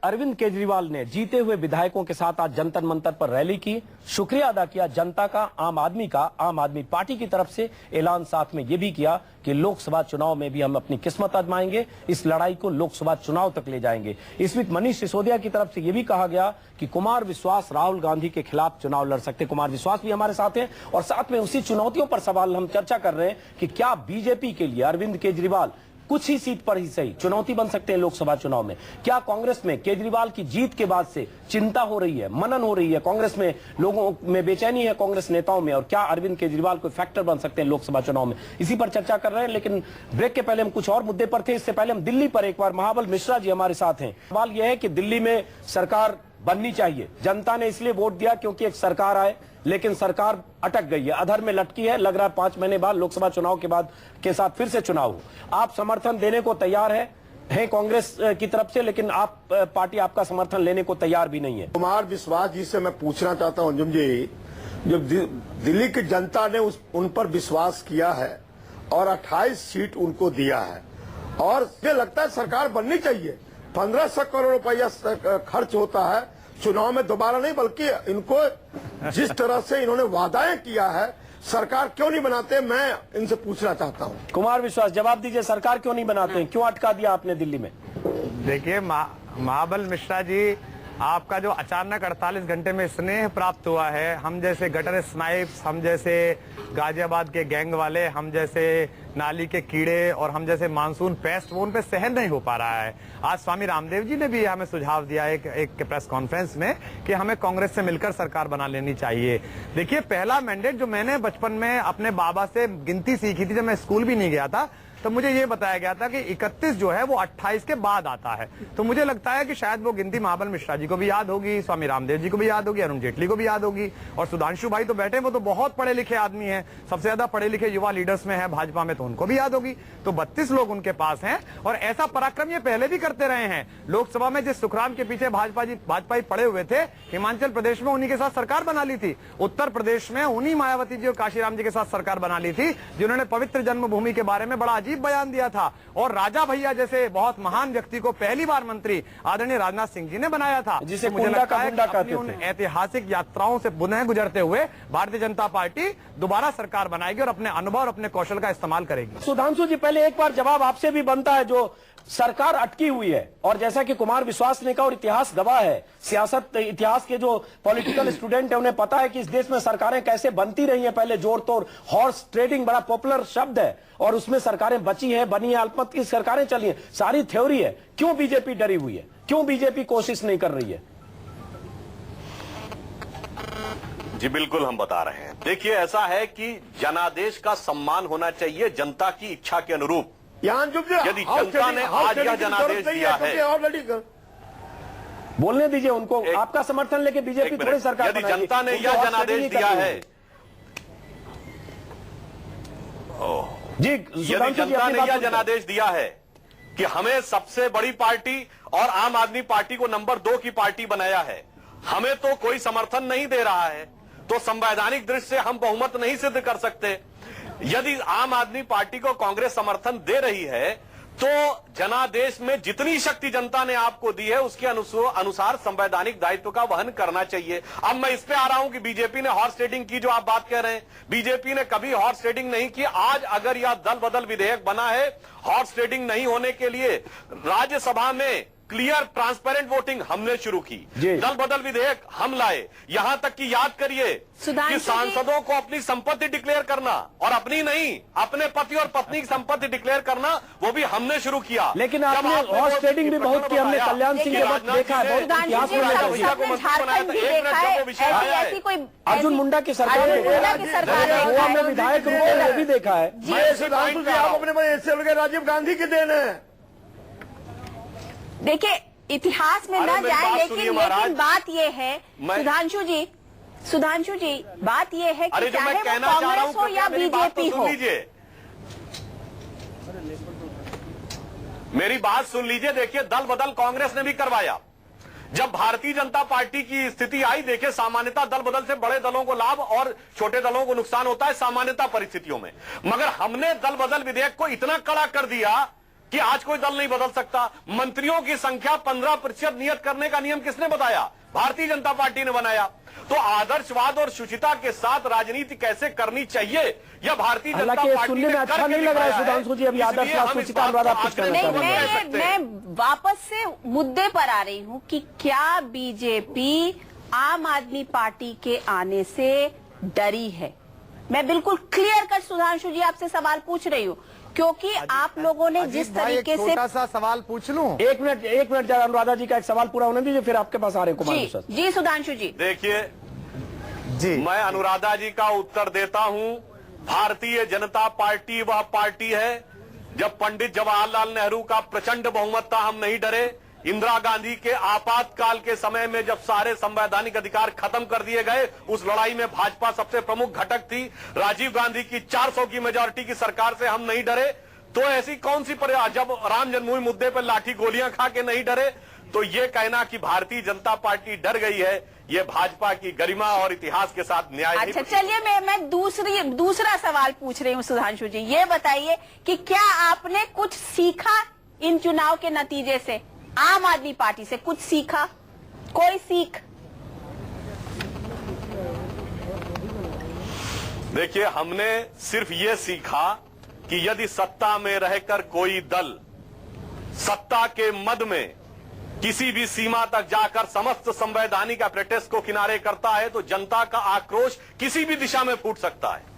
अरविंद केजरीवाल ने जीते हुए विधायकों के साथ आज जंतर मंतर पर रैली की, शुक्रिया अदा किया जनता का, आम आदमी पार्टी की तरफ से ऐलान साथ में यह भी किया कि लोकसभा चुनाव में भी हम अपनी किस्मत आजमाएंगे, इस लड़ाई को लोकसभा चुनाव तक ले जाएंगे। इस बीच मनीष सिसोदिया की तरफ से यह भी कहा गया कि कुमार विश्वास राहुल गांधी के खिलाफ चुनाव लड़ सकते। कुमार विश्वास भी हमारे साथ हैं और साथ में उसी चुनौतियों पर सवाल हम चर्चा कर रहे हैं कि क्या बीजेपी के लिए अरविंद केजरीवाल कुछ ही सीट पर ही सही चुनौती बन सकते हैं लोकसभा चुनाव में। क्या कांग्रेस में केजरीवाल की जीत के बाद से चिंता हो रही है, मनन हो रही है, कांग्रेस में लोगों में बेचैनी है, कांग्रेस नेताओं में, और क्या अरविंद केजरीवाल कोई फैक्टर बन सकते हैं लोकसभा चुनाव में, इसी पर चर्चा कर रहे हैं। लेकिन ब्रेक के पहले हम कुछ और मुद्दे पर थे। इससे पहले हम दिल्ली पर एक बार महाबल मिश्रा जी हमारे साथ हैं। सवाल यह है कि दिल्ली में सरकार बननी चाहिए, जनता ने इसलिए वोट दिया क्योंकि एक सरकार आए, लेकिन सरकार अटक गई है, अधर में लटकी है। लग रहा है 5 महीने बाद लोकसभा चुनाव के बाद के साथ फिर से चुनाव हो। आप समर्थन देने को तैयार है कांग्रेस की तरफ से, लेकिन आप पार्टी आपका समर्थन लेने को तैयार भी नहीं है। कुमार विश्वास जी से मैं पूछना चाहता हूं, अंजुम जी, जब दिल्ली की जनता ने उन पर विश्वास किया है और 28 सीट उनको दिया है और मुझे लगता है सरकार बननी चाहिए। 1500 करोड़ रुपया खर्च होता है चुनाव में, दोबारा नहीं, बल्कि इनको जिस तरह से इन्होंने वादाएं किया है, सरकार क्यों नहीं बनाते, मैं इनसे पूछना चाहता हूं। कुमार विश्वास जवाब दीजिए, सरकार क्यों नहीं बनाते हैं, क्यों अटका दिया आपने दिल्ली में? देखिए महाबल मिश्रा जी, आपका जो अचानक 48 घंटे में स्नेह प्राप्त हुआ है, हम जैसे गटर स्नाइप्स, हम जैसे गाजियाबाद के गैंग वाले, हम जैसे नाली के कीड़े और हम जैसे मानसून पेस्ट, वो उन पे सहन नहीं हो पा रहा है। आज स्वामी रामदेव जी ने भी हमें सुझाव दिया एक प्रेस कॉन्फ्रेंस में कि हमें कांग्रेस से मिलकर सरकार बना लेनी चाहिए। देखिए, पहला मैंडेट जो मैंने बचपन में अपने बाबा से गिनती सीखी थी, जब मैं स्कूल भी नहीं गया था, तो मुझे ये बताया गया था कि 31 जो है वो 28 के बाद आता है। तो मुझे लगता है कि शायद वो गिनती महाबल मिश्रा जी को भी याद होगी, स्वामी रामदेव जी को भी याद होगी, अरुण जेटली को भी याद होगी, और सुधांशु भाई तो बैठे, वो तो बहुत पढ़े लिखे आदमी हैं, सबसे ज्यादा पढ़े लिखे युवा लीडर्स में है भाजपा में, तो उनको भी याद होगी। तो 32 लोग उनके पास हैं और ऐसा पराक्रम ये पहले भी करते रहे हैं। लोकसभा में जिस सुखराम के पीछे भाजपा पड़े हुए थे, हिमाचल प्रदेश में उन्हीं के साथ सरकार बना ली थी, उत्तर प्रदेश में उन्हीं मायावती जी और काशीराम जी के साथ सरकार बना ली थी, जिन्होंने पवित्र जन्मभूमि के बारे में बड़ा अजीब बयान दिया था, और राजा भैया जैसे बहुत महान व्यक्ति को पहली बार मंत्री आदरणीय राजनाथ सिंह जी ने बनाया था। जिसे मुझे लगता है कि अपनी उन ऐतिहासिक यात्राओं से पुनः गुजरते हुए भारतीय जनता पार्टी दोबारा सरकार बनाएगी और अपने अनुभव और अपने कौशल का इस्तेमाल करेगी। सुधांशु जी, पहले एक बार जवाब आपसे भी बनता है, जो सरकार अटकी हुई है, और जैसा कि कुमार विश्वास ने कहा और इतिहास गवाह है, सियासत इतिहास के जो पॉलिटिकल स्टूडेंट है उन्हें पता है कि इस देश में सरकारें कैसे बनती रही हैं। पहले जोर तोड़, हॉर्स ट्रेडिंग बड़ा पॉपुलर शब्द है, और उसमें सरकारें बची है, बनी है, अल्पमत की सरकारें चली है, सारी थ्योरी है। क्यों बीजेपी डरी हुई है, क्यों बीजेपी कोशिश नहीं कर रही है? जी बिल्कुल, हम बता रहे हैं। देखिए, ऐसा है कि जनादेश का सम्मान होना चाहिए जनता की इच्छा के अनुरूप। यदि जनता ने आज यह जनादेश दिया है, बोलने दीजिए उनको, आपका समर्थन लेके बीजेपी थोड़ी सरकार यदि जनता ने यह जनादेश दिया है, जी यदि जनता ने यह जनादेश दिया है कि हमें सबसे बड़ी पार्टी और आम आदमी पार्टी को नंबर 2 की पार्टी बनाया है, हमें तो कोई समर्थन नहीं दे रहा है, तो संवैधानिक दृष्टि से हम बहुमत नहीं सिद्ध कर सकते। यदि आम आदमी पार्टी को कांग्रेस समर्थन दे रही है, तो जनादेश में जितनी शक्ति जनता ने आपको दी है उसके अनुसार संवैधानिक दायित्व का वहन करना चाहिए। अब मैं इस पे आ रहा हूं कि बीजेपी ने हॉर्स ट्रेडिंग की, जो आप बात कह रहे हैं, बीजेपी ने कभी हॉर्स ट्रेडिंग नहीं की। आज अगर यह दल बदल विधेयक बना है, हॉर्स ट्रेडिंग नहीं होने के लिए राज्यसभा में क्लियर ट्रांसपेरेंट वोटिंग हमने शुरू की, दल बदल विधेयक हम लाए, यहां तक कि याद करिए कि सांसदों को अपनी संपत्ति डिक्लेयर करना, और अपनी नहीं, अपने पति और पत्नी की संपत्ति डिक्लेयर करना, वो भी हमने शुरू किया। लेकिन आपने हॉर्स ट्रेडिंग भी बहुत की, हमने कल्याण सिंह के वक्त देखा है, अर्जुन मुंडा की सरकार में विधायक रूप भी देखा है। आप अपने राजीव गांधी की देन है। देखिए, इतिहास में न जाए, लेकिन बात ये है सुधांशु जी, बात ये है कि चाहे वो कांग्रेस हो या बीजेपी हो, मेरी बात सुन लीजिए। देखिए, दल बदल कांग्रेस ने भी करवाया। जब भारतीय जनता पार्टी की स्थिति आई, देखिए, सामान्यता दल बदल से बड़े दलों को लाभ और छोटे दलों को नुकसान होता है सामान्यता परिस्थितियों में, मगर हमने दल बदल विधेयक को इतना कड़ा कर दिया कि आज कोई दल नहीं बदल सकता? मंत्रियों की संख्या 15% नियत करने का नियम किसने बताया? भारतीय जनता पार्टी ने बनाया। तो आदर्शवाद और शुचिता के साथ राजनीति कैसे करनी चाहिए यह भारतीय जनता पार्टी सुनने में अच्छा नहीं लग रहा है सुधांशु जी। अभी आदर्शवाद शुचिता नहीं, मैं वापस से मुद्दे पर आ रही हूँ कि क्या बीजेपी आम आदमी पार्टी के आने से डरी है? मैं बिल्कुल क्लियर कट सुधांशु जी आपसे सवाल पूछ रही हूँ, क्योंकि आप लोगों ने जिस तरीके से छोटा सा सवाल पूछ लूं। एक मिनट जरा अनुराधा जी का एक सवाल पूरा होने दीजिए, फिर आपके पास आ रहे हैं कुमार जी सुधांशु जी। देखिए जी, मैं अनुराधा जी का उत्तर देता हूं। भारतीय जनता पार्टी वह पार्टी है जब पंडित जवाहरलाल नेहरू का प्रचंड बहुमत था हम नहीं डरे। इंदिरा गांधी के आपातकाल के समय में जब सारे संवैधानिक अधिकार खत्म कर दिए गए, उस लड़ाई में भाजपा सबसे प्रमुख घटक थी। राजीव गांधी की 400 की मेजॉरिटी की सरकार से हम नहीं डरे। तो ऐसी कौन सी जब राम जन्मभूमि मुद्दे पर लाठी गोलियां खा के नहीं डरे, तो ये कहना कि भारतीय जनता पार्टी डर गई है, ये भाजपा की गरिमा और इतिहास के साथ न्याय नहीं। अच्छा चलिए, मैं दूसरा सवाल पूछ रही हूँ सुधांशु जी। ये बताइए कि क्या आपने कुछ सीखा इन चुनाव के नतीजे से? आम आदमी पार्टी से कुछ सीखा? कोई सीख? देखिए, हमने सिर्फ ये सीखा कि यदि सत्ता में रहकर कोई दल सत्ता के मद में किसी भी सीमा तक जाकर समस्त संवैधानिक एपरेटस को किनारे करता है, तो जनता का आक्रोश किसी भी दिशा में फूट सकता है,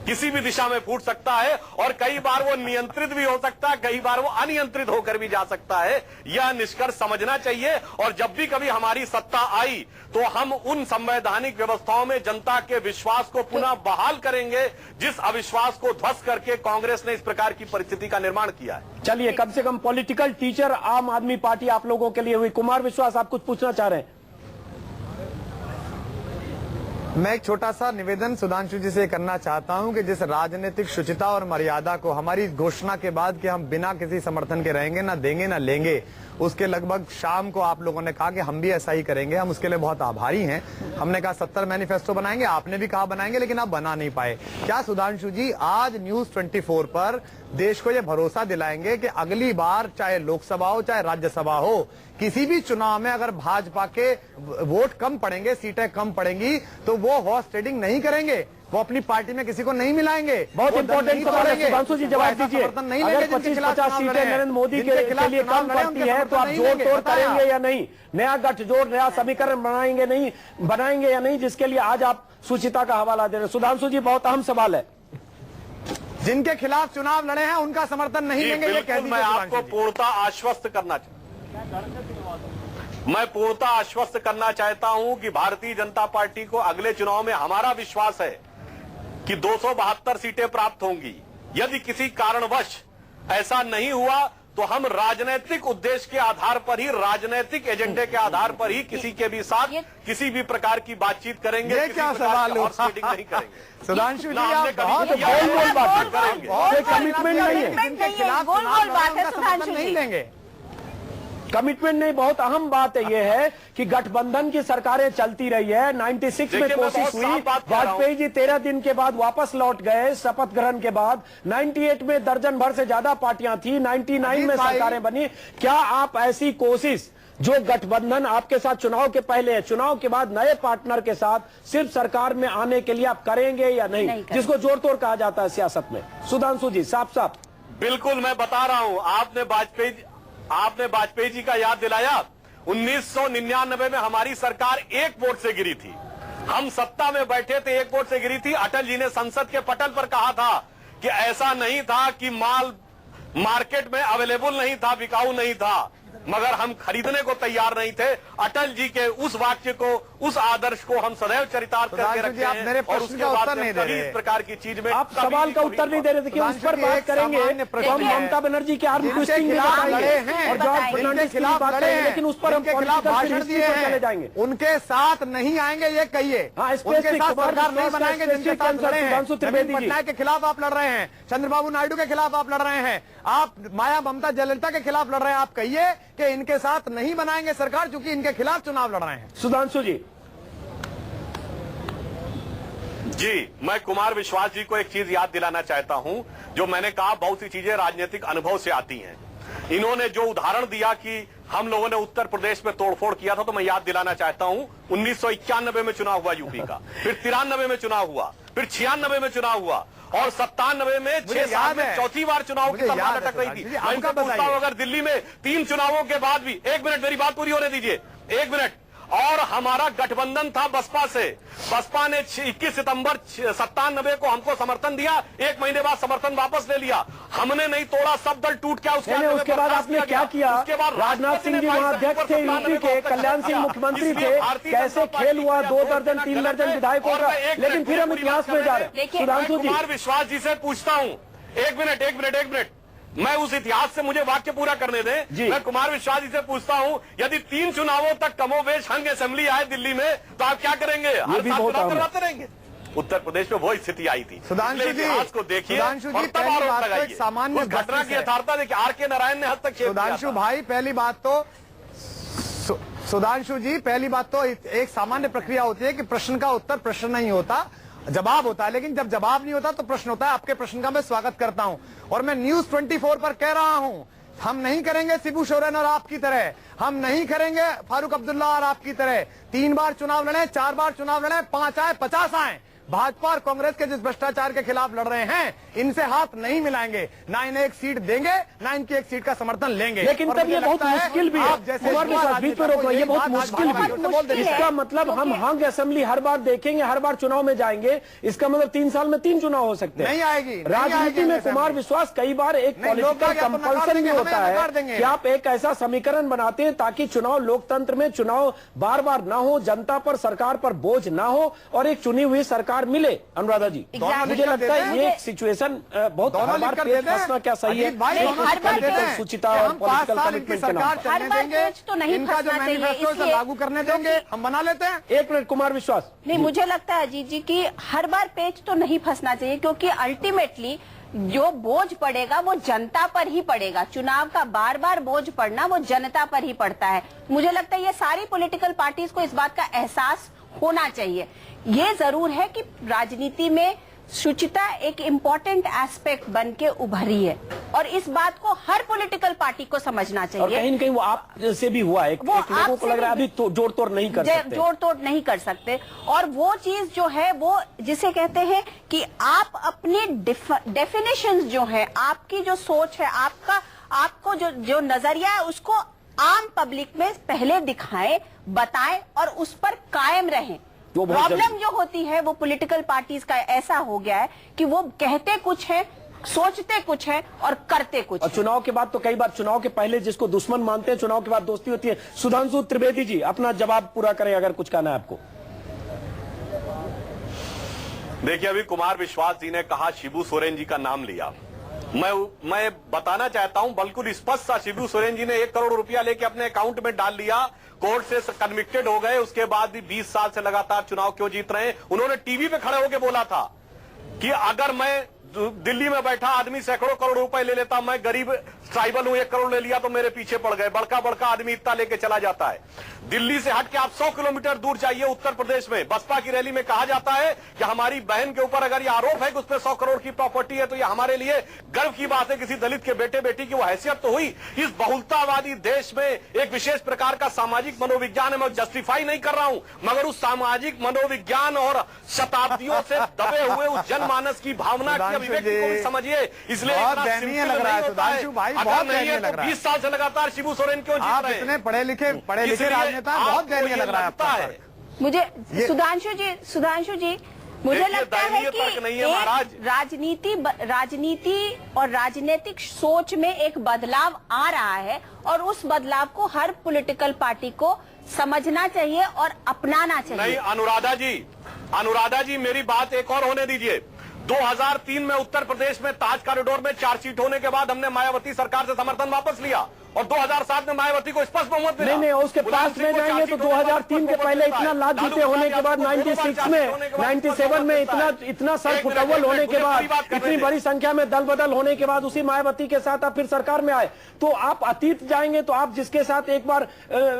किसी भी दिशा में फूट सकता है। और कई बार वो नियंत्रित भी हो सकता है, कई बार वो अनियंत्रित होकर भी जा सकता है। यह निष्कर्ष समझना चाहिए। और जब भी कभी हमारी सत्ता आई तो हम उन संवैधानिक व्यवस्थाओं में जनता के विश्वास को पुनः बहाल करेंगे जिस अविश्वास को ध्वस्त करके कांग्रेस ने इस प्रकार की परिस्थिति का निर्माण किया है। चलिए, कम से कम पॉलिटिकल टीचर आम आदमी पार्टी आप लोगों के लिए हुई। कुमार विश्वास, आप कुछ पूछना चाह रहे हैं? मैं एक छोटा सा निवेदन सुधांशु जी से करना चाहता हूं कि जिस राजनीतिक शुचिता और मर्यादा को हमारी घोषणा के बाद कि हम बिना किसी समर्थन के रहेंगे, ना देंगे ना लेंगे, उसके लगभग शाम को आप लोगों ने कहा कि हम भी ऐसा ही करेंगे। हम उसके लिए बहुत आभारी हैं। हमने कहा 70 मैनिफेस्टो बनाएंगे, आपने भी कहा बनाएंगे, लेकिन आप बना नहीं पाए। क्या सुधांशु जी आज न्यूज 24 पर देश को यह भरोसा दिलाएंगे कि अगली बार चाहे लोकसभा हो चाहे राज्यसभा हो, किसी भी चुनाव में अगर भाजपा के वोट कम पड़ेंगे, सीटें कम पड़ेंगी, तो वो हॉर्स ट्रेडिंग नहीं करेंगे, वो अपनी पार्टी में किसी को नहीं मिलाएंगे? बहुत इंपॉर्टेंट सवाल है सुधांशु जी, जवाब दीजिए। अगर 25-50 सीटें नरेंद्र मोदी के लिए कम पड़ती है तो आप जोड़ तोड़ करेंगे या नहीं? नया गठजोड़, नया समीकरण बनाएंगे या नहीं, जिसके लिए आज आप सुचिता का हवाला दे रहे हैं? सुधांशु जी, बहुत अहम सवाल है। जिनके खिलाफ चुनाव लड़े हैं उनका समर्थन नहीं लेंगे, ये कह दीजिए। मैं आपको पूर्णतः आश्वस्त करना चाहता हूं कि भारतीय जनता पार्टी को अगले चुनाव में हमारा विश्वास है कि 272 सीटें प्राप्त होंगी। यदि किसी कारणवश ऐसा नहीं हुआ तो हम राजनीतिक उद्देश्य के आधार पर ही, राजनीतिक एजेंडे के आधार पर ही किसी के भी साथ किसी भी प्रकार की बातचीत करेंगे। ये क्या सवाल नहीं करेंगे। सुधांशु जी, आप कमिटमेंट नहीं है, जिनके खिलाफ चुनाव नहीं लेंगे। कमिटमेंट नहीं, बहुत अहम बात है। यह है कि गठबंधन की सरकारें चलती रही है। 96 में कोशिश हुई, वाजपेयी जी 13 दिन के बाद वापस लौट गए शपथ ग्रहण के बाद। 98 में दर्जन भर से ज्यादा पार्टियां थी, 99 में सरकारें बनी। क्या आप ऐसी कोशिश जो गठबंधन आपके साथ चुनाव के पहले है, चुनाव के बाद नए पार्टनर के साथ सिर्फ सरकार में आने के लिए आप करेंगे या नहीं, जिसको जोड़ तोड़ कहा जाता है सियासत में? सुधांशु जी, साफ साफ। बिल्कुल, मैं बता रहा हूं। आपने वाजपेयी जी का याद दिलाया। 1999 में हमारी सरकार एक वोट से गिरी थी। हम सत्ता में बैठे थे, एक वोट से गिरी थी। अटल जी ने संसद के पटल पर कहा था कि ऐसा नहीं था कि माल मार्केट में अवेलेबल नहीं था, बिकाऊ नहीं था, मगर हम खरीदने को तैयार नहीं थे। अटल जी के उस वाक्य को, उस आदर्श को हम सदैव चरितार्थ करके रखते हैं। मेरे प्रश्न का उत्तर नहीं दे रहे। इस प्रकार की चीज में आप सवाल का उत्तर नहीं दे रहे थे कि उस पर बात करेंगे। तो हम ममता बनर्जी के आर्म ट्विस्टिंग में बताएंगे और जॉर्ज फर्नांडिस की बात करेंगे, लेकिन उस पर हम खिलाफ भाषण दिए चले जाएंगे। उनके साथ नहीं आएंगे, ये कहिए। उनके साथ सरकार नहीं बनाएंगे जिनके साथ लड़े हैं। नवीन पटनायक के खिलाफ आप लड़ रहे हैं, चंद्रबाबू नायडू के खिलाफ आप लड़ रहे हैं, आप माया ममता जयललिता के खिलाफ लड़ रहे हैं। आप कहिए कि इनके साथ नहीं बनाएंगे सरकार, क्योंकि इनके खिलाफ चुनाव लड़ रहे हैं। सुधांशु जी, जी, मैं कुमार विश्वास जी को एक चीज याद दिलाना चाहता हूं, जो मैंने कहा बहुत सी चीजें राजनीतिक अनुभव से आती हैं। इन्होंने जो उदाहरण दिया कि हम लोगों ने उत्तर प्रदेश में तोड़फोड़ किया था, तो मैं याद दिलाना चाहता हूं 1991 में चुनाव हुआ यूपी का, फिर 93 में चुनाव हुआ, फिर 96 में चुनाव हुआ और 97 में 6 साल में चौथी बार चुनाव की सरकार लटक रही थी। मैं इनको पूछता हूं, अगर दिल्ली में 3 चुनावों के बाद भी, 1 मिनट मेरी बात पूरी होने दीजिए, 1 मिनट, और हमारा गठबंधन था बसपा से, बसपा ने 21 सितंबर 97 को हमको समर्थन दिया, 1 महीने बाद समर्थन वापस ले लिया, हमने नहीं तोड़ा, सब दल टूट गया। उसके बाद आपने क्या किया? उसके बाद राजनाथ सिंह जी वहां अध्यक्ष थे यूपी के, कल्याण सिंह मुख्यमंत्री थे, कैसे खेल हुआ 2 दर्जन 3 दर्जन विधायकों का, लेकिन फिर हम इतिहास में जा रहे हैं। सुधांशु जी, कुमार विश्वास जी से पूछता हूं, 1 मिनट, मैं उस इतिहास से, मुझे वाक्य पूरा करने दें। मैं कुमार विश्वास जी से पूछता हूं, यदि 3 चुनावों तक कमोबेश हंग असेंबली आए दिल्ली में, तो आप क्या करेंगे? हर साल चुनाव करवाते रहेंगे? उत्तर प्रदेश में वो स्थिति आई थी। सुधांशु जी, इतिहास को देखिए और तब पहली आरोप बात तो लगाइए। एक सामान्य उस घटना की यथार्थता देखिए, आर.के. नारायण ने हस्तक्षेप किया था। सुधांशु भाई, पहली बात तो सुधांशु जी, पहली बात तो एक सामान्य प्रक्रिया होती है कि प्रश्न का उत्तर प्रश्न नहीं होता, जवाब होता है, लेकिन जब जवाब नहीं होता तो प्रश्न होता है। आपके प्रश्न का मैं स्वागत करता हूं और मैं न्यूज 24 पर कह रहा हूं, हम नहीं करेंगे शिबू सोरेन और आपकी तरह, हम नहीं करेंगे फारूक अब्दुल्ला और आपकी तरह। 3 बार चुनाव लड़े, 4 बार चुनाव लड़े, 5 आए, 50 आए। भाजपा और कांग्रेस के जिस भ्रष्टाचार के खिलाफ लड़ रहे हैं, इनसे हाथ नहीं मिलाएंगे, ना इन्हें एक सीट देंगे, ना इनकी एक सीट का समर्थन लेंगे। लेकिन तब ये बहुत मुश्किल भी है। बीच में रोको, ये बहुत मुश्किल भी है। इसका मतलब हम हंग असेंबली हर बार देखेंगे, हर बार चुनाव में जाएंगे, इसका मतलब 3 साल में 3 चुनाव हो सकते हैं। नहीं आएगी राजनीति में कुमार विश्वास कई बार एक पॉलिटिकल कंपल्सन भी होता है कि आप एक ऐसा समीकरण बनाते हैं ताकि चुनाव, लोकतंत्र में चुनाव बार बार ना हो, जनता पर, सरकार पर बोझ ना हो और एक चुनी हुई सरकार मिले। अनुराधा जी, मुझे लगता है ये सिचुएशन बहुत हर बार पेच फंसना क्या सही है? सुचिता और पॉलिटिकल कमिटमेंट के नाम पर हर बार पेच तो नहीं फंसना चाहिए, इसलिए लागू करने देंगे, हम बना लेते हैं। 1 मिनट, कुमार विश्वास। नहीं, मुझे लगता है अजीत जी की हर बार पेच तो नहीं फंसना चाहिए, क्योंकि अल्टीमेटली जो बोझ पड़ेगा वो जनता पर ही पड़ेगा। चुनाव का बार बार बोझ पड़ना वो जनता पर ही पड़ता है। मुझे लगता है ये सारी पॉलिटिकल पार्टीज को इस बात का एहसास होना चाहिए। ये जरूर है कि राजनीति में शुचिता एक इम्पोर्टेंट एस्पेक्ट बन के उभरी है और इस बात को हर पॉलिटिकल पार्टी को समझना चाहिए। और कहीं न कहीं वो आप से भी हुआ है, लोगों को लग रहा है अभी तो जोड़ तोड़ नहीं कर सकते, जोड़ तोड़ नहीं कर सकते। और वो चीज जो है वो जिसे कहते हैं कि आप अपनी डेफिनेशंस जो है, आपकी जो सोच है, आपको जो नजरिया है, उसको आम पब्लिक में पहले दिखाएं, बताएं और उस पर कायम रहें। प्रॉब्लम जो होती है वो पॉलिटिकल पार्टीज का ऐसा हो गया है कि वो कहते कुछ है, सोचते कुछ है और करते कुछ। और चुनाव के बाद तो कई बार, चुनाव के पहले जिसको दुश्मन मानते हैं, चुनाव के बाद दोस्ती होती है। सुधांशु त्रिवेदी जी, अपना जवाब पूरा करें अगर कुछ कहना है आपको। देखिए, अभी कुमार विश्वास जी ने कहा, शिबू सोरेन जी का नाम लिया। मैं बताना चाहता हूं, बिल्कुल स्पष्ट सा, शिबू सोरेन जी ने 1 करोड़ रुपया लेके अपने अकाउंट में डाल लिया, कोर्ट से कन्विक्टेड हो गए, उसके बाद भी 20 साल से लगातार चुनाव क्यों जीत रहे हैं? उन्होंने टीवी पे खड़े होकर बोला था कि अगर मैं दिल्ली में बैठा आदमी सैकड़ों करोड़ रुपए ले लेता, मैं गरीब ट्राइबल हूं, 1 करोड़ ले लिया तो मेरे पीछे पड़ गए। बड़का बड़का आदमी इतना लेके चला जाता है। दिल्ली से हट के आप 100 किलोमीटर दूर जाइए, उत्तर प्रदेश में बसपा की रैली में कहा जाता है कि हमारी बहन के ऊपर अगर ये आरोप है कि उस पर 100 करोड़ की प्रॉपर्टी है, तो ये हमारे लिए गर्व की बात है। किसी दलित के बेटे बेटी की वो हैसियत तो हुई। इस बहुलतावादी देश में एक विशेष प्रकार का सामाजिक मनोविज्ञान है। मैं जस्टिफाई नहीं कर रहा हूं, मगर उस सामाजिक मनोविज्ञान और शताब्दियों से दबे हुए उस जनमानस की भावना की अभिव्यक्ति को भी समझिए। इसलिए बहुत दयनीय लग रहा है सुधांशु भाई, बहुत दयनीय लग रहा है। 20 साल से लगातार शिबू सोरेन क्यों जीत रहे हैं? इतने पढ़े लिखे राजनेता, बहुत दयनीय लग रहा है। मुझे सुधांशु जी मुझे लगता है कि राजनीति और राजनीतिक सोच में एक बदलाव आ रहा है और उस बदलाव को हर पॉलिटिकल पार्टी को समझना चाहिए और अपनाना चाहिए। नहीं, अनुराधा जी मेरी बात एक और होने दीजिए। 2003 में उत्तर प्रदेश में ताज कॉरिडोर में चार्जशीट होने के बाद हमने मायावती सरकार से समर्थन वापस लिया और 2007 में मायावती को स्पष्ट बहुमत मिला। नहीं, उसके पास में जाएंगे तो 2003 के पहले इतना लात जूते होने के बाद 96 में 97 में इतना सर फुटअव्वल होने के बाद, इतनी बड़ी संख्या में दल बदल होने के बाद उसी मायावती के साथ आप फिर सरकार में आए। तो आप अतीत जाएंगे तो आप जिसके साथ एक बार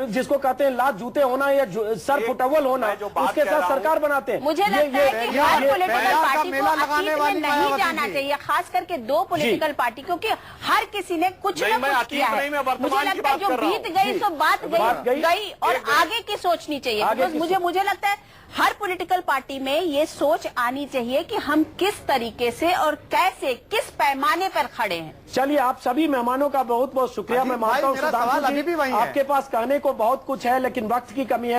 जिसको कहते हैं लात जूते होना या सर फुटअव्वल होना, उसके साथ सरकार बनाते हैं। मुझे लगता है कि हर पॉलिटिकल पार्टी को अतीत में नहीं जाना चाहिए, खास करके दो पॉलिटिकल पार्टी, क्योंकि हर किसी ने कुछ न कुछ किया है। मुझे लगता है जो बीत गई सो बात गई और आगे की सोचनी चाहिए। मुझे लगता है हर पॉलिटिकल पार्टी में ये सोच आनी चाहिए कि हम किस तरीके से और कैसे किस पैमाने पर खड़े हैं। चलिए, आप सभी मेहमानों का बहुत बहुत शुक्रिया। मैं मानता हूँ आपके पास कहने को बहुत कुछ है, लेकिन वक्त की कमी है।